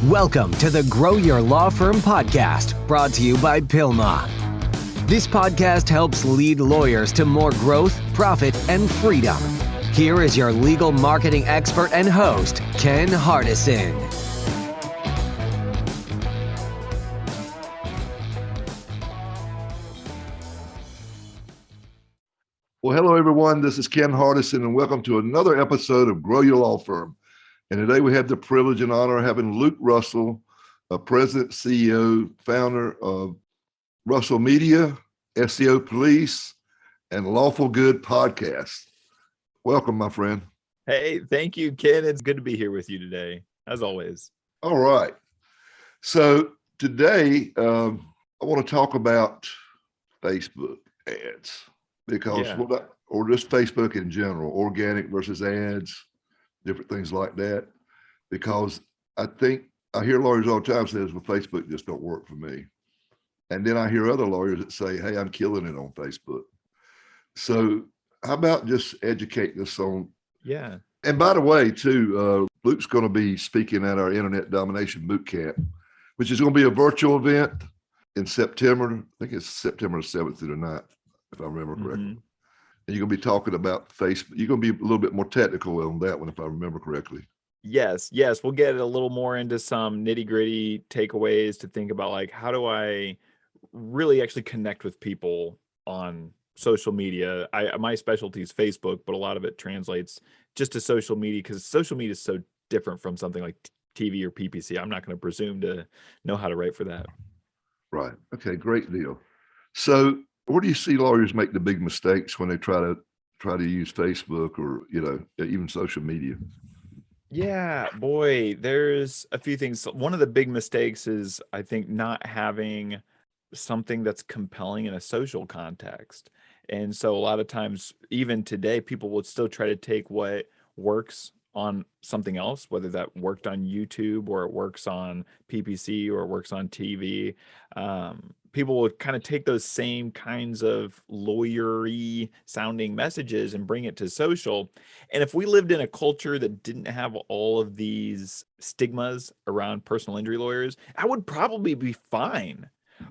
Welcome to the Grow Your Law Firm podcast, brought to you by Pilma. This podcast helps lead lawyers to more growth, profit, and freedom. Here is your legal marketing expert and host, Ken Hardison. Well, hello, everyone. This is Ken Hardison, and welcome to another episode of Grow Your Law Firm. And today we have the privilege and honor of having Luke Russell, President, CEO, founder of Russell Media, SEO Police, and Lawful Good Podcast. Welcome, my friend. Hey, thank you, Ken. It's good to be here with you today, as always. All right. So today, I want to talk about Facebook ads because, or just Facebook in general, organic versus ads, different things like that. Because I think I hear lawyers all the time say, well, Facebook just don't work for me. And then I hear other lawyers that say, hey, I'm killing it on Facebook. So how about just educating us on? Yeah. And by the way, too, Luke's going to be speaking at our Internet Domination Boot Camp, which is going to be a virtual event in September. I think it's September 7th through the 9th, if I remember correctly. And you're going to be talking about Facebook. You're going to be a little bit more technical on that one, if I remember correctly. Yes. We'll get a little more into some nitty-gritty takeaways to think about, like, how do I really actually connect with people on social media? My specialty is Facebook, but a lot of it translates just to social media because social media is so different from something like TV or PPC. I'm not going to presume to know how to write for that. Right. Okay. Great deal. So where do you see lawyers make the big mistakes when they try to use Facebook or, even social media? Yeah, boy, there's a few things. One of the big mistakes is, I think, not having something that's compelling in a social context. And so a lot of times, even today, people would still try to take what works on something else, whether that worked on YouTube or it works on PPC or it works on TV. People would kind of take those same kinds of lawyery sounding messages and bring it to social. And if we lived in a culture that didn't have all of these stigmas around personal injury lawyers, I would probably be fine.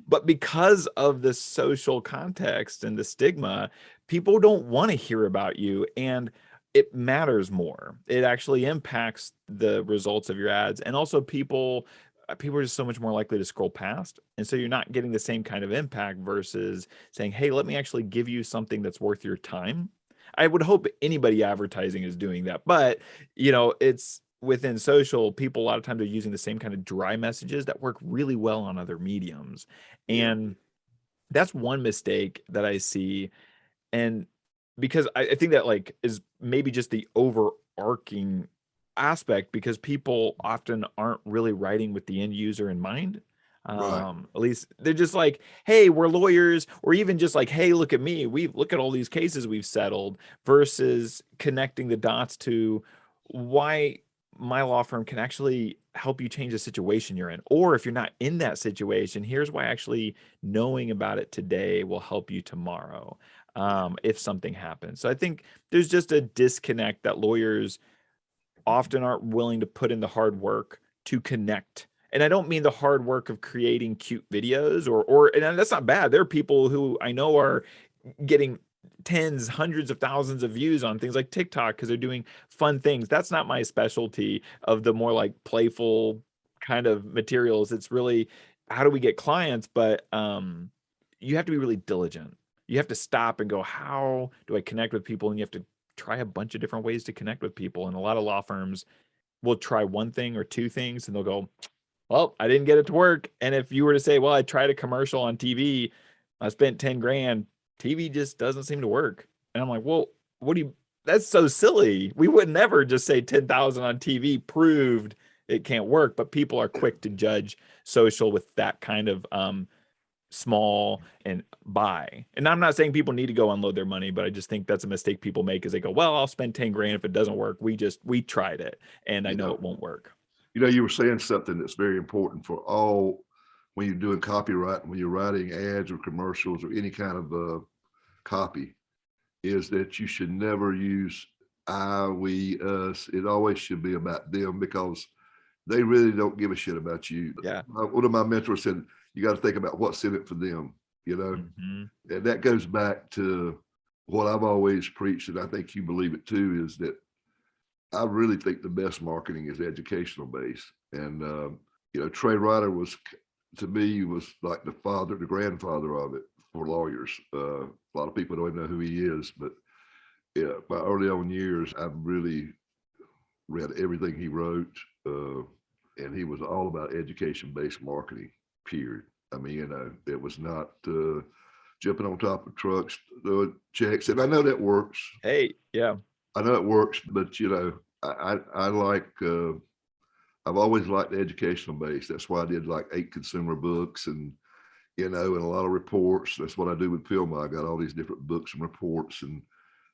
But because of the social context and the stigma, people don't want to hear about you, and it matters more. It actually impacts the results of your ads. And also people are just so much more likely to scroll past. And so you're not getting the same kind of impact versus saying, hey, let me actually give you something that's worth your time. I would hope anybody advertising is doing that. But, it's within social, people a lot of times are using the same kind of dry messages that work really well on other mediums. And that's one mistake that I see. And because I think that, like, is maybe just the overarching aspect, because people often aren't really writing with the end user in mind. Right. At least they're just like, hey, we're lawyers, or even just like, hey, look at me. Look at all these cases we've settled, versus connecting the dots to why my law firm can actually help you change the situation you're in. Or if you're not in that situation, here's why actually knowing about it today will help you tomorrow, if something happens. So I think there's just a disconnect that lawyers often aren't willing to put in the hard work to connect. And I don't mean the hard work of creating cute videos and that's not bad. There are people who I know are getting tens, hundreds of thousands of views on things like TikTok because they're doing fun things. That's not my specialty of the more like playful kind of materials. It's really, how do we get clients? But you have to be really diligent. You have to stop and go, how do I connect with people? And you have to try a bunch of different ways to connect with people. And a lot of law firms will try one thing or two things and they'll go, well, I didn't get it to work. And if you were to say, well, I tried a commercial on TV, I spent 10 grand, TV just doesn't seem to work. And I'm like, well, that's so silly. We would never just say 10,000 on TV proved it can't work, but people are quick to judge social with that kind of small and buy. And I'm not saying people need to go unload their money, but I just think that's a mistake people make, is they go, well, I'll spend 10 grand. If it doesn't work, we tried it and I know it won't work. You were saying something that's very important for all, when you're doing copyright, when you're writing ads or commercials or any kind of copy, is that you should never use I, we, us. It always should be about them, because they really don't give a shit about you. Yeah. One of my mentors said, you got to think about what's in it for them, you know? And that goes back to what I've always preached, and I think you believe it too, is that I really think the best marketing is educational based. And, you know, Trey Ryder was, to me, was like the grandfather of it for lawyers. A lot of people don't even know who he is, but yeah, my early on years, I've really read everything he wrote. And he was all about education-based marketing, period. I mean, you know, it was not jumping on top of trucks, doing checks. And I know that works. Hey, yeah. I know it works, but you know, I like, I've always liked the educational base. That's why I did like 8 consumer books and, you know, and a lot of reports. That's what I do with Pilma. I got all these different books and reports, and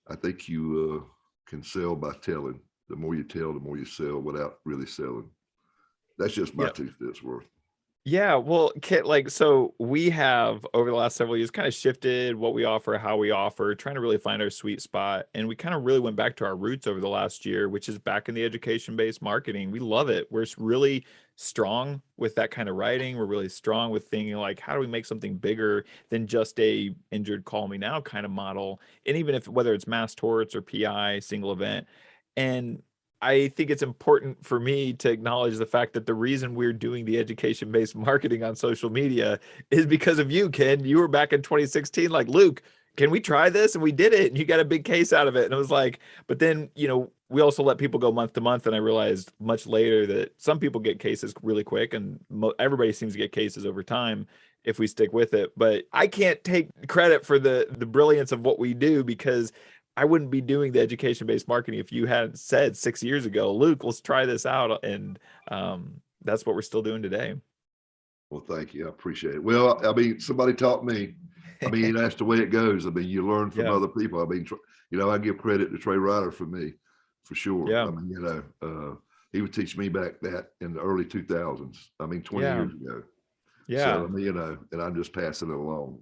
I think you can sell by telling. The more you tell, the more you sell without really selling. That's just my 2 cents worth. Yeah, well, Kit, like, so we have over the last several years kind of shifted what we offer, how we offer, trying to really find our sweet spot. And we kind of really went back to our roots over the last year, which is back in the education-based marketing. We love it. We're really strong with that kind of writing. We're really strong with thinking like, how do we make something bigger than just a injured call me now kind of model? And even if whether it's mass torts or PI, single event. And I think it's important for me to acknowledge the fact that the reason we're doing the education-based marketing on social media is because of you, Ken. You were back in 2016, like, Luke, can we try this? And we did it, and you got a big case out of it. And it was like, but then, you know, we also let people go month to month. And I realized much later that some people get cases really quick, and everybody seems to get cases over time if we stick with it. But I can't take credit for the brilliance of what we do, because I wouldn't be doing the education-based marketing if you hadn't said 6 years ago, Luke, let's try this out. And that's what we're still doing today. Well, thank you. I appreciate it. Well, I mean, somebody taught me. I mean, that's the way it goes. I mean, you learn from other people. I mean, you know, I give credit to Trey Ryder for me, for sure. Yeah. I mean, you know, he would teach me back that in the early 2000s. I mean, 20 years ago. Yeah. So, I mean, you know, and I'm just passing it along,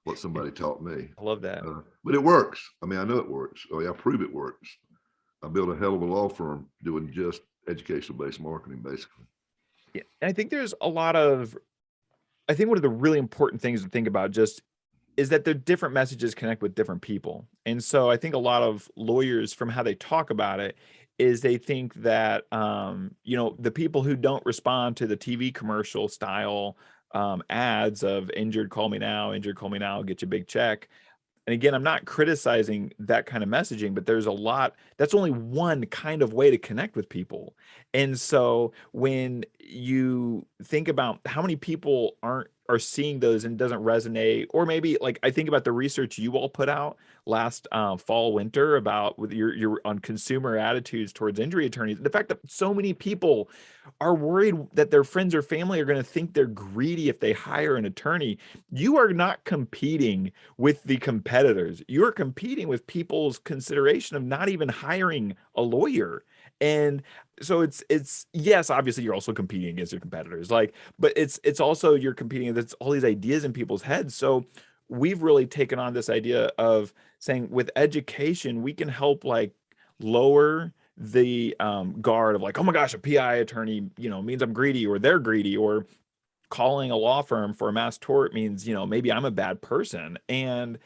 what somebody taught me. I love that. But it works. I mean, I know it works. I mean, I prove it works. I built a hell of a law firm doing just educational-based marketing, basically. Yeah. And I think there's a lot of, I think one of the really important things to think about just is that the different messages connect with different people. And so I think a lot of lawyers, from how they talk about it, is they think that, you know, the people who don't respond to the TV commercial style ads of injured, call me now, get you a big check. And again, I'm not criticizing that kind of messaging, but there's a lot, that's only one kind of way to connect with people. And so when you think about how many people are seeing those and it doesn't resonate, or maybe like I think about the research you all put out last fall, winter about with your on consumer attitudes towards injury attorneys, the fact that so many people are worried that their friends or family are going to think they're greedy if they hire an attorney. You are not competing with the competitors. You're competing with people's consideration of not even hiring a lawyer. And so it's yes, obviously you're also competing against your competitors, like, but it's also you're competing against all these ideas in people's heads. So we've really taken on this idea of saying with education, we can help like lower the guard of like, oh my gosh, a PI attorney, you know, means I'm greedy, or they're greedy, or calling a law firm for a mass tort means, you know, maybe I'm a bad person. And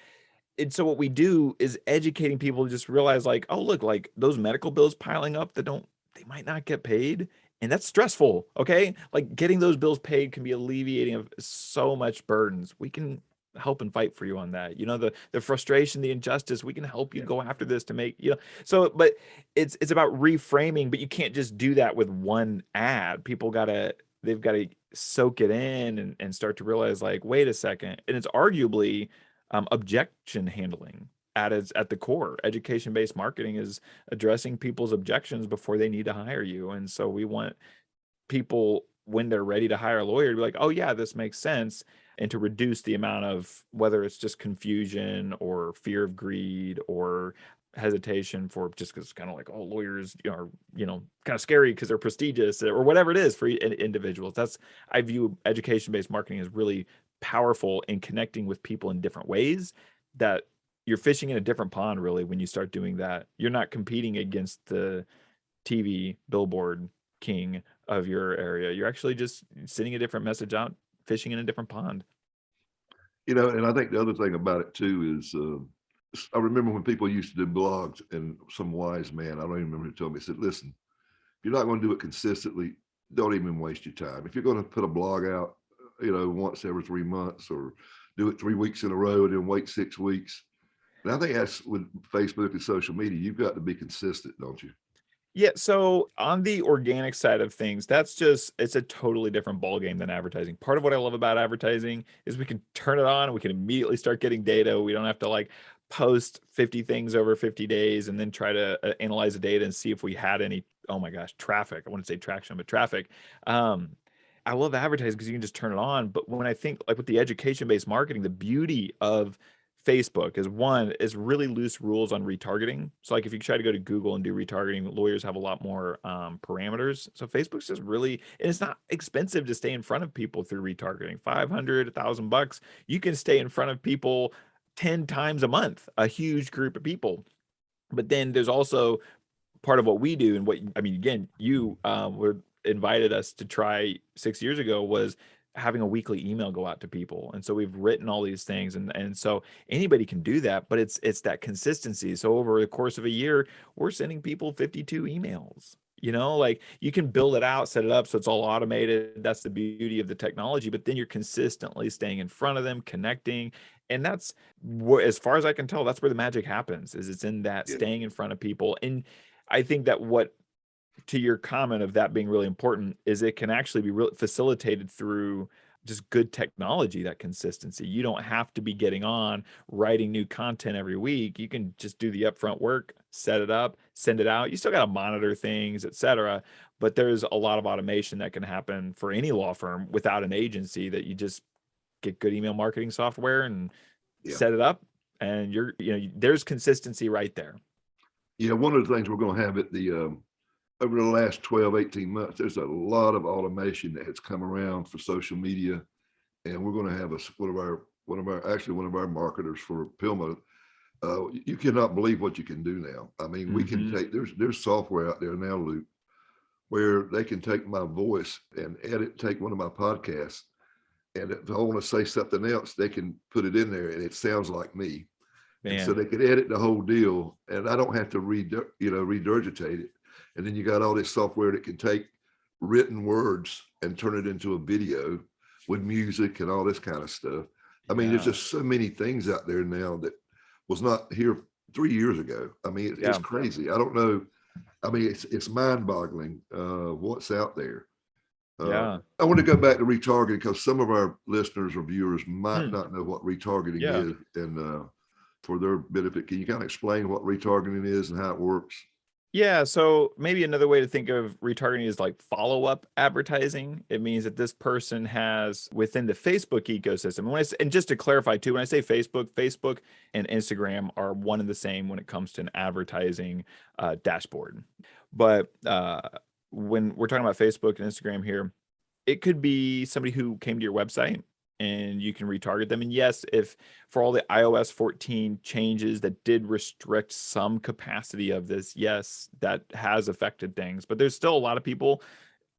so what we do is educating people to just realize like, oh, look, like those medical bills piling up that they might not get paid. And that's stressful. Okay. Like getting those bills paid can be alleviating of so much burdens. We can help and fight for you on that. You know, the frustration, the injustice, we can help you go after this to make, you know, so, but it's about reframing, but you can't just do that with one ad. They've got to soak it in and start to realize like, wait a second. And it's arguably objection handling at the core. Education-based marketing is addressing people's objections before they need to hire you. And so we want people, when they're ready to hire a lawyer, to be like, oh yeah, this makes sense. And to reduce the amount of, whether it's just confusion or fear of greed or hesitation for just because kind of like, oh, lawyers are, you know, kind of scary because they're prestigious or whatever it is for individuals. I view education-based marketing as really powerful in connecting with people in different ways, that you're fishing in a different pond really when you start doing that. You're not competing against the TV billboard king of your area. You're actually just sending a different message out, fishing in a different pond. And I think the other thing about it too is, I remember when people used to do blogs, and some wise man, I don't even remember who told me, said, listen, if you're not going to do it consistently, don't even waste your time. If you're going to put a blog out, once every 3 months, or do it 3 weeks in a row and then wait 6 weeks. And I think that's with Facebook and social media, you've got to be consistent, don't you? Yeah, so on the organic side of things, it's a totally different ballgame than advertising. Part of what I love about advertising is we can turn it on and we can immediately start getting data. We don't have to like post 50 things over 50 days and then try to analyze the data and see if we had any, oh my gosh, traffic. I wouldn't say traction, but traffic. Um, I love advertising because you can just turn it on. But when I think like with the education-based marketing, the beauty of Facebook is really loose rules on retargeting. So like if you try to go to Google and do retargeting, lawyers have a lot more parameters. So Facebook's just really, and it's not expensive to stay in front of people through retargeting. 500, $1,000, you can stay in front of people 10 times a month, a huge group of people. But then there's also part of what we do, and what I mean, again, you were invited us to try 6 years ago, was having a weekly email go out to people. And so we've written all these things, and so anybody can do that, but it's that consistency. So over the course of a year, we're sending people 52 emails. Like you can build it out, set it up so it's all automated. That's the beauty of the technology, but then you're consistently staying in front of them, connecting. And that's what, as far as I can tell, that's where the magic happens, is it's in that Yeah. staying in front of people. And I think that what, to your comment of that being really important, is it can actually be facilitated through just good technology, that consistency. You don't have to be getting on writing new content every week. You can just do the upfront work, set it up, send it out. You still got to monitor things, etc. But there's a lot of automation that can happen for any law firm without an agency, that you just get good email marketing software and Yeah. set it up, and there's consistency right there. Yeah. One of the things we're going to have at the, over the last 12, 18 months, there's a lot of automation that has come around for social media. And we're going to have one of our marketers for Pilma. You cannot believe what you can do now. I mean, we can take, there's software out there now, Luke, where they can take my voice and take one of my podcasts. And if I want to say something else, they can put it in there and it sounds like me. Man. And so they could edit the whole deal, and I don't have to regurgitate it. And then you got all this software that can take written words and turn it into a video with music and all this kind of stuff. I mean, there's just so many things out there now that was not here 3 years ago. I mean, it's crazy. I don't know. I mean, it's mind-boggling what's out there. I want to go back to retargeting, because some of our listeners or viewers might not know what retargeting is, and for their benefit, can you kind of explain what retargeting is and how it works? Yeah, so maybe another way to think of retargeting is like follow-up advertising. It means that this person has, within the Facebook ecosystem, and just to clarify too, when I say Facebook and Instagram are one and the same when it comes to an advertising dashboard. But when we're talking about Facebook and Instagram here, it could be somebody who came to your website and you can retarget them. And yes, if for all the iOS 14 changes that did restrict some capacity of this, yes, that has affected things. But there's still a lot of people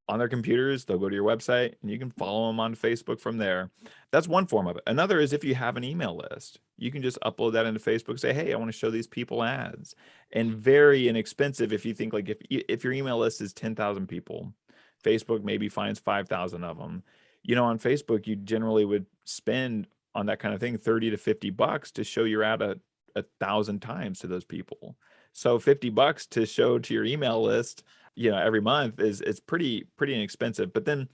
on their computers, they'll go to your website and you can follow them on Facebook from there. That's one form of it. Another is if you have an email list, you can just upload that into Facebook, say, hey, I want to show these people ads. And very inexpensive if you think like if your email list is 10,000 people, Facebook maybe finds 5,000 of them. On Facebook, you generally would spend on that kind of thing $30 to $50 to show your ad 1,000 times to those people. So $50 to show to your email list, every month is pretty inexpensive. But then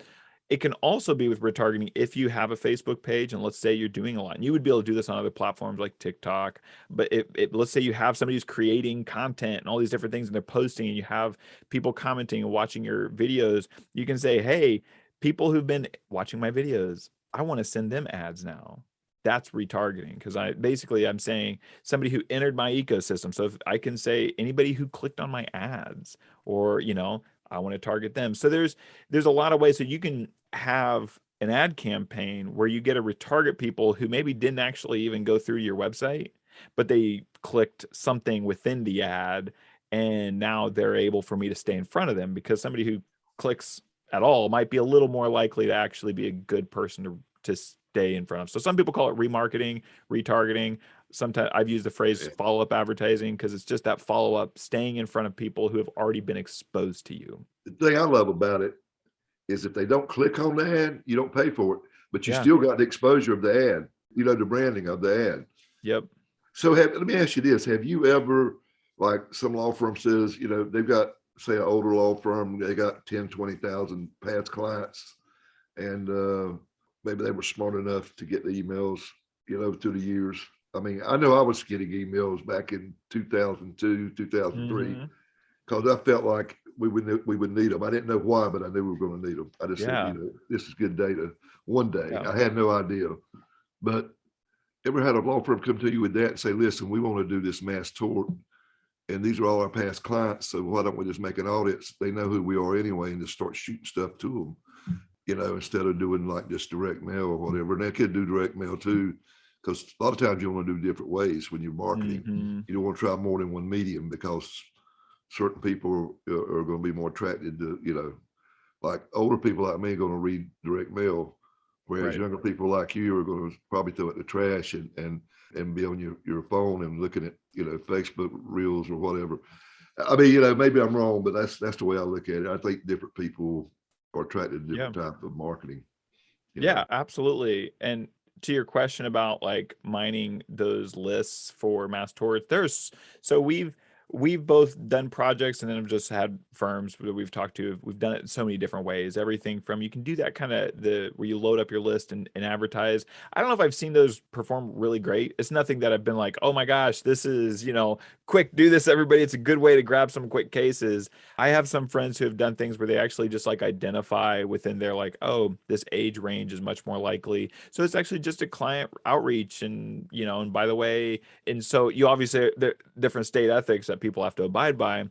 it can also be with retargeting if you have a Facebook page, and let's say you're doing a lot, and you would be able to do this on other platforms like TikTok. But let's say you have somebody who's creating content and all these different things, and they're posting, and you have people commenting and watching your videos, you can say, hey, people who've been watching my videos, I want to send them ads now. That's retargeting, because I'm saying somebody who entered my ecosystem. So if I can say anybody who clicked on my ads, or I want to target them. So there's a lot of ways. So you can have an ad campaign where you get to retarget people who maybe didn't actually even go through your website, but they clicked something within the ad, and now they're able for me to stay in front of them, because somebody who clicks at all might be a little more likely to actually be a good person to stay in front of. So some people call it remarketing, retargeting. Sometimes I've used the phrase follow-up advertising because it's just that follow-up, staying in front of people who have already been exposed to you. The thing I love about it is if they don't click on the ad, you don't pay for it, but you still got the exposure of the ad, the branding of the ad. Yep. So let me ask you this. Have you ever, like some law firm says, they've got, say, an older law firm, they got 10, 20,000 past clients, and maybe they were smart enough to get the emails, through the years. I mean, I know I was getting emails back in 2002, 2003, because I felt like we would need them. I didn't know why, but I knew we were going to need them. I just said, this is good data. One day, I had no idea. But ever had a law firm come to you with that and say, listen, we want to do this mass tort, and these are all our past clients, so why don't we just make an audit? They know who we are anyway, and just start shooting stuff to them, instead of doing like just direct mail or whatever. And they could do direct mail too, because a lot of times you want to do different ways when you're marketing. You don't want to try more than one medium because certain people are going to be more attracted to, like older people like me are going to read direct mail, whereas younger people like you are going to probably throw it in the trash and be on your phone and looking at, Facebook reels or whatever. I mean, maybe I'm wrong, but that's the way I look at it. I think different people are attracted to different type of marketing. Yeah, absolutely. And to your question about like mining those lists for mass torts, we've both done projects and then have just had firms that we've talked to. We've done it in so many different ways. Everything from, you can do that kind of where you load up your list and advertise. I don't know if I've seen those perform really great. It's nothing that I've been like, oh my gosh, this is, quick, do this, everybody. It's a good way to grab some quick cases. I have some friends who have done things where they actually just like identify within their like, oh, this age range is much more likely. So it's actually just a client outreach and, and by the way, and so you obviously, there different state ethics that people have to abide by,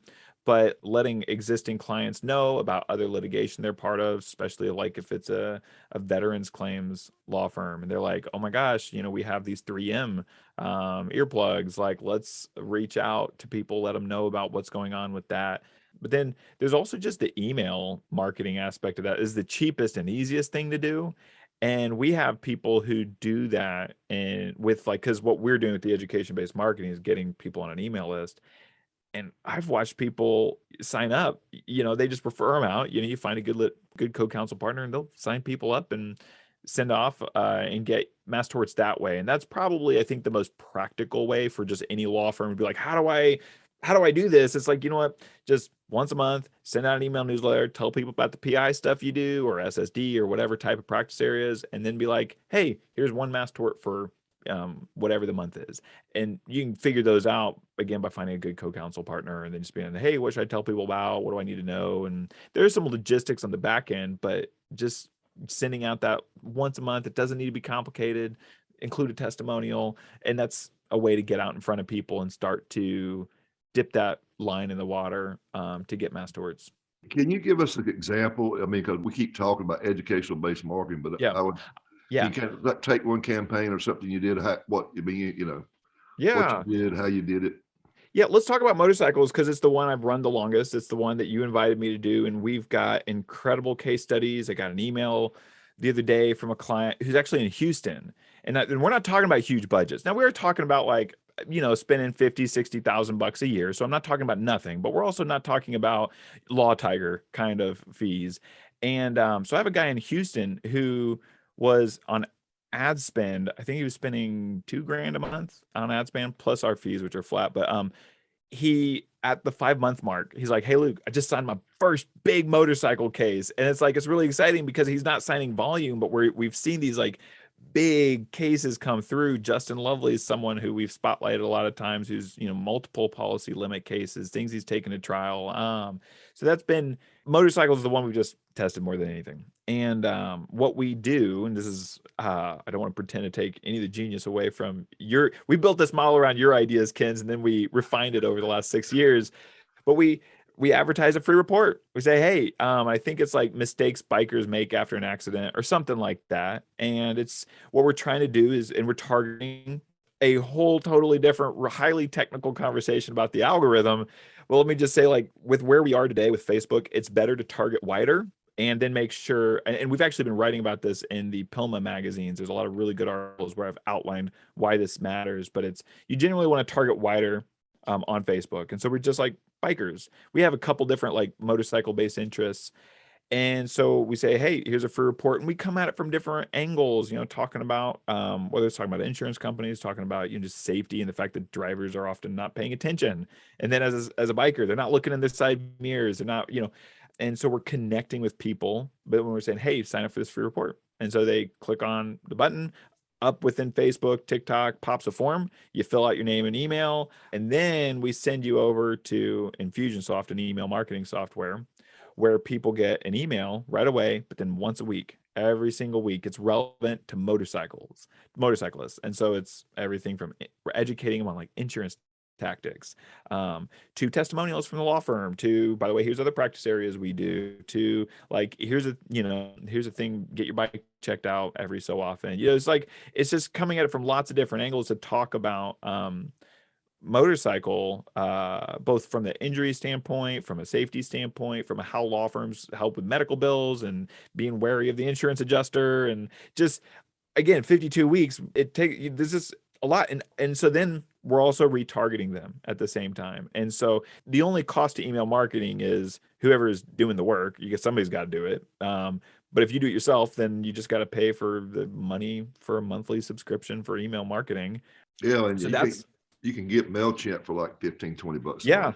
but letting existing clients know about other litigation they're part of, especially like if it's a veterans claims law firm and they're like, oh my gosh, we have these 3M earplugs, like let's reach out to people, let them know about what's going on with that. But then there's also just the email marketing aspect of that is the cheapest and easiest thing to do. And we have people who do that, and with like, because what we're doing with the education-based marketing is getting people on an email list. And I've watched people sign up, they just refer them out. You find a good co-counsel partner and they'll sign people up and send off and get mass torts that way. And that's probably, I think, the most practical way for just any law firm to be like, how do I do this? It's like, just once a month, send out an email newsletter, tell people about the PI stuff you do or SSD or whatever type of practice areas, and then be like, hey, here's one mass tort for whatever the month is. And you can figure those out again by finding a good co-counsel partner and then just being, hey, what should I tell people about? What do I need to know? And there's some logistics on the back end, but just sending out that once a month, it doesn't need to be complicated, include a testimonial. And that's a way to get out in front of people and start to dip that line in the water to get mass torts. Can you give us an example? I mean, because we keep talking about educational-based marketing, but I would, you can take one campaign or something you did, what you mean, what you did, how you did it. Yeah, let's talk about motorcycles because it's the one I've run the longest. It's the one that you invited me to do, and we've got incredible case studies. I got an email the other day from a client who's actually in Houston, and we're not talking about huge budgets. Now we're talking about like, spending 50, 60,000 bucks a year. So I'm not talking about nothing, but we're also not talking about Law Tiger kind of fees. And so I have a guy in Houston who was on ad spend. I think he was spending $2,000 a month on ad spend plus our fees, which are flat. But he, at the 5-month mark, he's like, hey, Luke, I just signed my first big motorcycle case. And it's like, it's really exciting because he's not signing volume, but we've seen these like big cases come through. Justin Lovely is someone who we've spotlighted a lot of times, who's, multiple policy limit cases, things he's taken to trial. So that's been, motorcycles is the one we've just tested more than anything. And what we do, and this is, I don't want to pretend to take any of the genius away from we built this model around your ideas, Kens, and then we refined it over the last 6 years. But we advertise a free report. We say, hey, I think it's like mistakes bikers make after an accident or something like that. And it's what we're trying to do is, and we're targeting a whole totally different, highly technical conversation about the algorithm. Well, let me just say, like, with where we are today with Facebook, it's better to target wider and then make sure. And we've actually been writing about this in the Pilma magazines. There's a lot of really good articles where I've outlined why this matters, but it's you generally want to target wider on Facebook. And so we're just like bikers. We have a couple different like motorcycle based interests, and so we say, hey, here's a free report, and we come at it from different angles, talking about whether it's talking about insurance companies, talking about just safety and the fact that drivers are often not paying attention. And then as a biker, they're not looking in their side mirrors, they're not, and so we're connecting with people. But when we're saying, hey, sign up for this free report, and so they click on the button up within Facebook, TikTok, pops a form, you fill out your name and email, and then we send you over to Infusionsoft, an email marketing software, where people get an email right away, but then once a week, every single week, it's relevant to motorcyclists. And so it's everything from we're educating them on like insurance tactics, to testimonials from the law firm, to, by the way, here's other practice areas we do, to like, here's a thing, get your bike checked out every so often. It's like, it's just coming at it from lots of different angles to talk about, motorcycle, both from the injury standpoint, from a safety standpoint, from how law firms help with medical bills and being wary of the insurance adjuster. And just, again, 52 weeks, this is a lot. And so then we're also retargeting them at the same time. And so the only cost to email marketing is whoever is doing the work. Somebody's got to do it. But if you do it yourself, then you just got to pay for the money for a monthly subscription for email marketing. Yeah, and So you can get MailChimp for like $15-20. Yeah.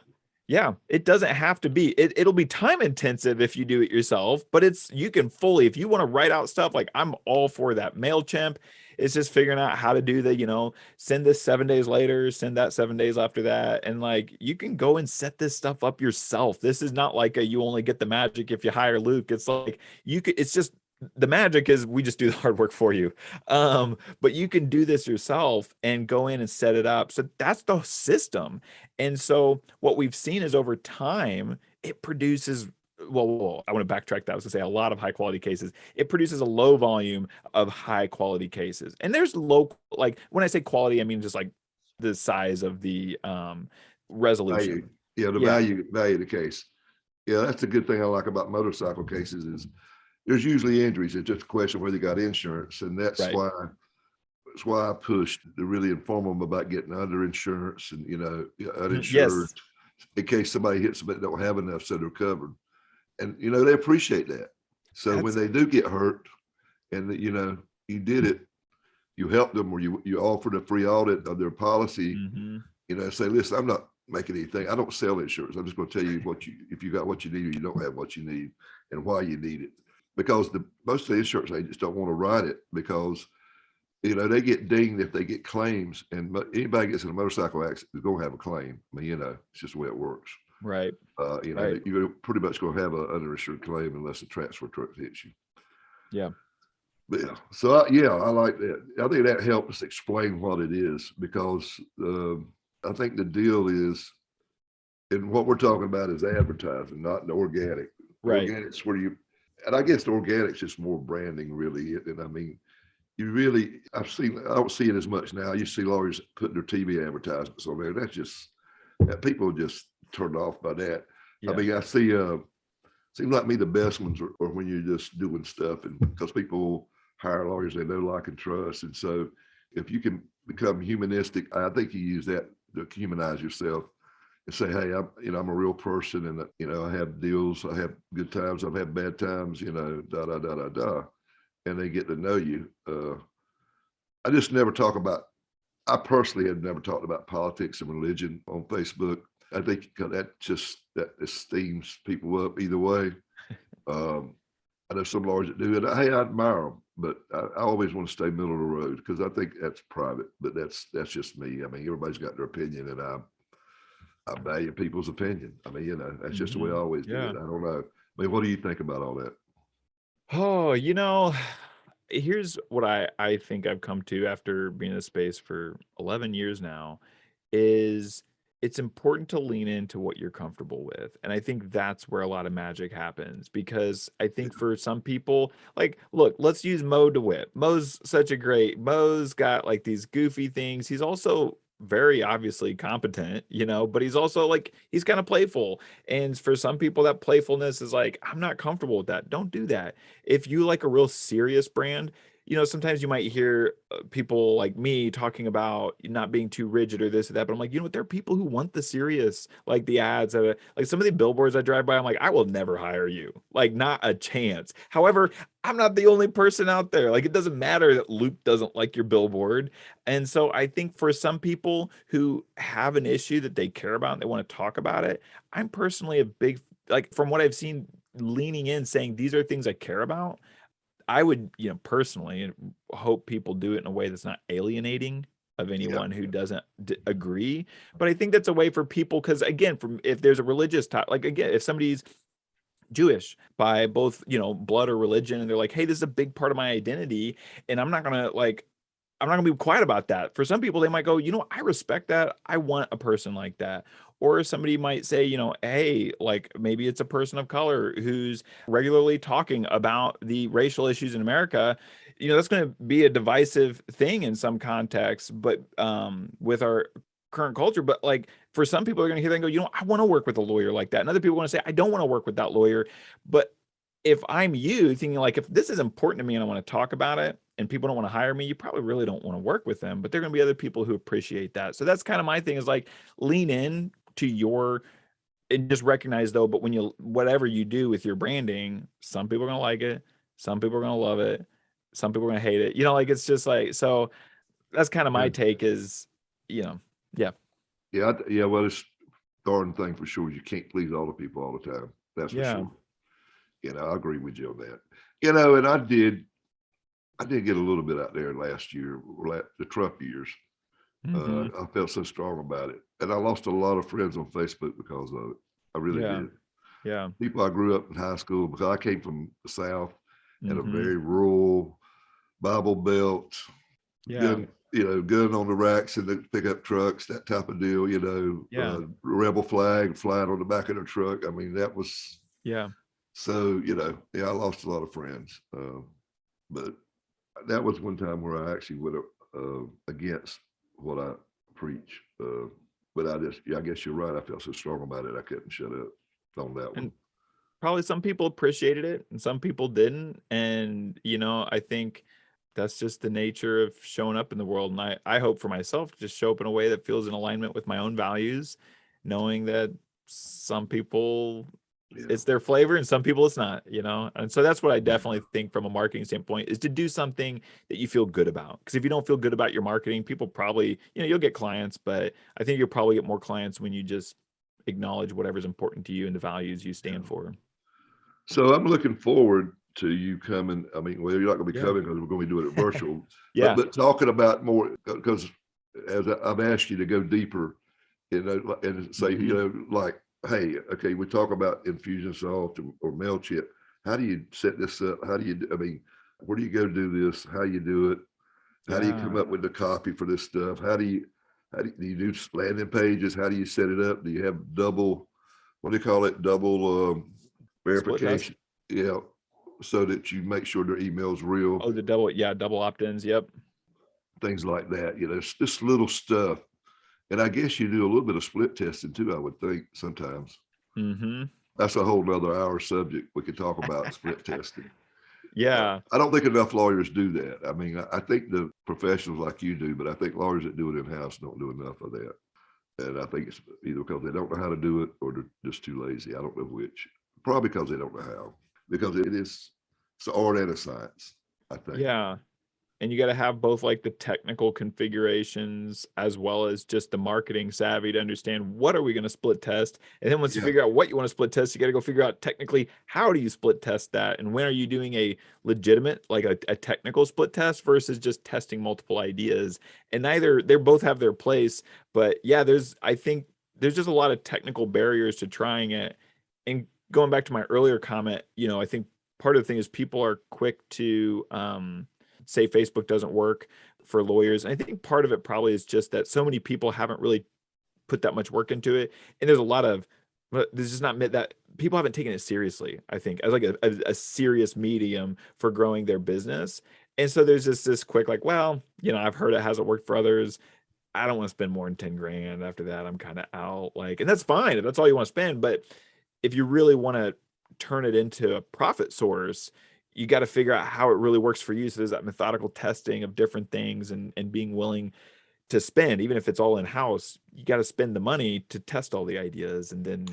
Yeah. It doesn't have to be, it'll be time intensive if you do it yourself, but you can fully, if you want to write out stuff, like I'm all for that. MailChimp, it's just figuring out how to do the, send this 7 days later, send that 7 days after that. And like, you can go and set this stuff up yourself. This is not like you only get the magic if you hire Luke. It's like, it's just, the magic is we just do the hard work for you. But you can do this yourself and go in and set it up. So that's the system. And so what we've seen is over time, it produces, well, I want to backtrack that. I was gonna say a lot of high quality cases. It produces a low volume of high quality cases. And there's like when I say quality, I mean just like the size of the resolution. Value of the case. Yeah, that's a good thing I like about motorcycle cases is there's usually injuries. It's just a question of whether you got insurance. And that's why I pushed to really inform them about getting under insurance and, uninsured in case somebody hits somebody that don't have enough so they're covered. And, they appreciate that. So when they do get hurt and, you did it, you helped them or you offered a free audit of their policy, say, listen, I'm not making anything. I don't sell insurance. I'm just going to tell you if you got what you need or you don't have what you need and why you need it. Because most of the insurance agents don't want to write it because, they get dinged if they get claims, and anybody gets in a motorcycle accident is going to have a claim. I mean, it's just the way it works. Right. You're pretty much going to have an underinsured claim unless a transfer truck hits you. Yeah. But so I like that. I think that helps explain what it is because I think the deal is, and what we're talking about is advertising, not the organic. Right. Organic's where and I guess the organic's just more branding, really. And I mean, I don't see it as much now. You see lawyers putting their TV advertisements on there. People are just turned off by that. Yeah. I mean, I see, seems like me the best ones are when you're just doing stuff, and because people hire lawyers they know, like, and trust. And so if you can become humanistic, I think you use that to humanize yourself and say, hey, I'm a real person, and I have deals, I have good times, I've had bad times, and they get to know you. I I personally had never talked about politics and religion on Facebook. I think that esteems people up either way. I know some lawyers that do it. Hey, I admire them, but I always want to stay middle of the road because I think that's private, but that's just me. I mean, everybody's got their opinion, and I value people's opinion. I mean, that's just the way I always do it. I don't know. I mean, what do you think about all that? Oh, here's what I think I've come to after being in this space for 11 years now is it's important to lean into what you're comfortable with. And I think that's where a lot of magic happens, because I think for some people, like, look, let's use Mo DeWitt. Mo's got like these goofy things. He's also very obviously competent, but he's also like, he's kind of playful. And for some people, that playfulness is like, I'm not comfortable with that. Don't do that. If you like a real serious brand, sometimes you might hear people like me talking about not being too rigid or this or that, but I'm like, what? There are people who want the serious, like the ads, like some of the billboards I drive by, I'm like, I will never hire you, like not a chance. However, I'm not the only person out there. Like, it doesn't matter that Loop doesn't like your billboard. And so I think for some people who have an issue that they care about and they want to talk about it, I'm personally a big, like from what I've seen, leaning in saying these are things I care about. I would, personally hope people do it in a way that's not alienating of Yeah. anyone who doesn't agree. But I think that's a way for people, because again, if there's a religious like again, if somebody's Jewish by both, blood or religion, and they're like, hey, this is a big part of my identity, and I'm not gonna be quiet about that. For some people, they might go, I respect that. I want a person like that. Or somebody might say, hey, like maybe it's a person of color who's regularly talking about the racial issues in America. That's going to be a divisive thing in some contexts, but with our current culture. But like for some people, are going to hear that and go, I want to work with a lawyer like that. And other people want to say, I don't want to work with that lawyer. But if I'm you thinking like, if this is important to me and I want to talk about it and people don't want to hire me, you probably really don't want to work with them. But there are going to be other people who appreciate that. So that's kind of my thing, is like lean in to and just recognize though, but whatever you do with your branding, some people are going to like it. Some people are going to love it. Some people are going to hate it. Like, it's just like, so that's kind of my take is, yeah. Yeah. Well, it's darn thing for sure. You can't please all the people all the time. That's for sure. I agree with you on that. And I did get a little bit out there last year, the Trump years. I felt so strong about it, and I lost a lot of friends on Facebook because of it. I really did. Yeah. People I grew up in high school, because I came from the South in a very rural Bible Belt. Gun on the racks in the pickup trucks, that type of deal. Rebel flag flying on the back of the truck. I mean, that was So I lost a lot of friends, but that was one time where I actually went against what I preach. But I guess you're right. I felt so strong about it, I couldn't shut up on that one. Probably some people appreciated it and some people didn't. And, I think that's just the nature of showing up in the world. And I hope for myself to just show up in a way that feels in alignment with my own values, knowing that some people, it's their flavor and some people it's not, And so that's what I definitely think from a marketing standpoint, is to do something that you feel good about. Because if you don't feel good about your marketing, people probably, you'll get clients, but I think you'll probably get more clients when you just acknowledge whatever's important to you and the values you stand for. So I'm looking forward to you coming. I mean, well, you're not going to be coming because we're going to be doing it virtual. But talking about more, because as I've asked you to go deeper, and say, like, hey, okay, we talk about Infusionsoft or MailChimp. How do you set this up? Where do you go do this? How you do it? How do you come up with the copy for this stuff? Do you do landing pages? How do you set it up? Do you have double verification? Yeah. So that you make sure their email's real. Oh, the double opt-ins. Yep. Things like that. It's just little stuff. And I guess you do a little bit of split testing too, I would think sometimes. That's a whole nother hour subject we could talk about, split testing. Yeah. I don't think enough lawyers do that. I mean, I think the professionals like you do, but I think lawyers that do it in-house don't do enough of that. And I think it's either because they don't know how to do it or they're just too lazy. I don't know which. Probably because they don't know how. Because it's an art and a science, I think. Yeah. And you got to have both like the technical configurations as well as just the marketing savvy to understand what are we going to split test. And then once you figure out what you want to split test, you got to go figure out technically how do you split test that, and when are you doing a legitimate, like a technical split test versus just testing multiple ideas. And they both have their place. But yeah, I think there's just a lot of technical barriers to trying it. And going back to my earlier comment, I think part of the thing is people are quick to say Facebook doesn't work for lawyers. And I think part of it probably is just that so many people haven't really put that much work into it. And there's a lot of, there's just not that people haven't taken it seriously, I think, as like a serious medium for growing their business. And so there's just this quick, like, well, I've heard it hasn't worked for others. I don't want to spend more than 10 grand. After that, I'm kind of out. Like, and that's fine if that's all you want to spend. But if you really want to turn it into a profit source, you got to figure out how it really works for you. So there's that methodical testing of different things and being willing to spend, even if it's all in house, you got to spend the money to test all the ideas. And then,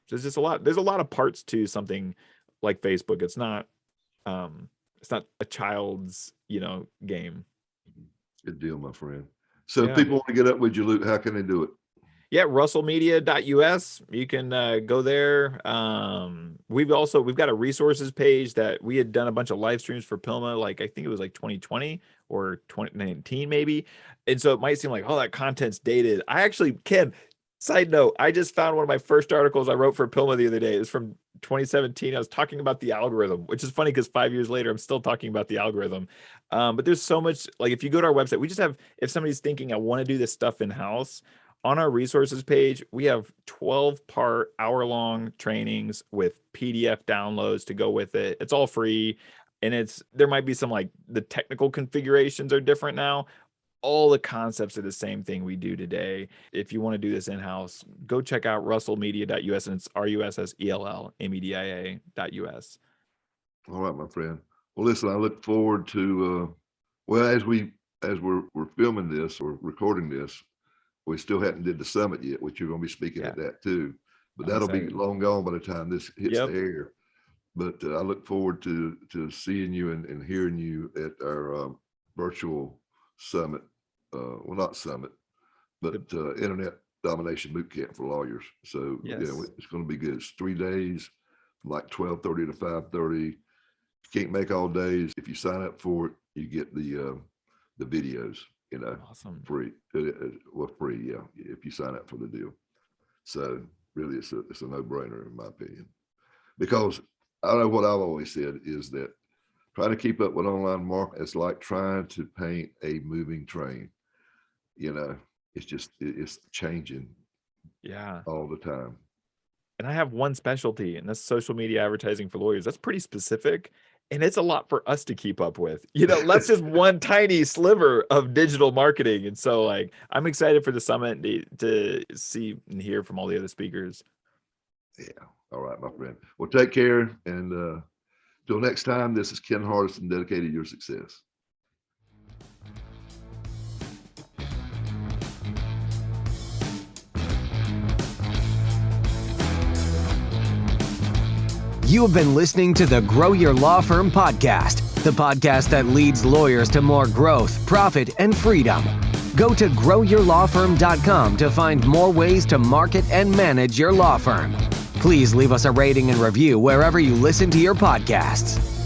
there's just there's a lot of parts to something like Facebook. It's not a child's, game. Good deal, my friend. So if people want to get up with you, Luke, how can they do it? Yeah, russellmedia.us. You can go there. We've got a resources page that we had done a bunch of live streams for Pilma, like I think it was like 2020 or 2019 maybe. And so it might seem like, oh, that content's dated. Ken, side note, I just found one of my first articles I wrote for Pilma the other day. It was from 2017. I was talking about the algorithm, which is funny because 5 years later, I'm still talking about the algorithm. But there's so much, like if you go to our website, we just have, if somebody's thinking, I want to do this stuff in-house, on our resources page, we have 12-part hour-long trainings with PDF downloads to go with it. It's all free. And there might be some, like, the technical configurations are different now. All the concepts are the same thing we do today. If you want to do this in-house, go check out russellmedia.us, and it's russellmedia.us. All right, my friend. Well, listen, I look forward to, as we're filming this or recording this, we still hadn't did the summit yet, which you're going to be speaking at that too. But that'll be long gone by the time this hits the air. But I look forward to seeing you and hearing you at our virtual summit. Well, not summit, but Internet Domination Bootcamp for Lawyers. So it's going to be good. It's 3 days, from like 12:30 to 5:30. You can't make all days. If you sign up for it, you get the videos. Awesome. Free. Well, free, yeah, if you sign up for the deal. So really, it's a no-brainer in my opinion, because I don't know what I've always said is that trying to keep up with online marketing is like trying to paint a moving train. It's changing. Yeah. All the time. And I have one specialty, and that's social media advertising for lawyers. That's pretty specific. And it's a lot for us to keep up with. That's just one tiny sliver of digital marketing. And so, like, I'm excited for the summit to see and hear from all the other speakers. Yeah. All right, my friend. Well, take care. And till next time, this is Ken Hardison, dedicated to your success. You have been listening to the Grow Your Law Firm podcast, the podcast that leads lawyers to more growth, profit, and freedom. Go to growyourlawfirm.com to find more ways to market and manage your law firm. Please leave us a rating and review wherever you listen to your podcasts.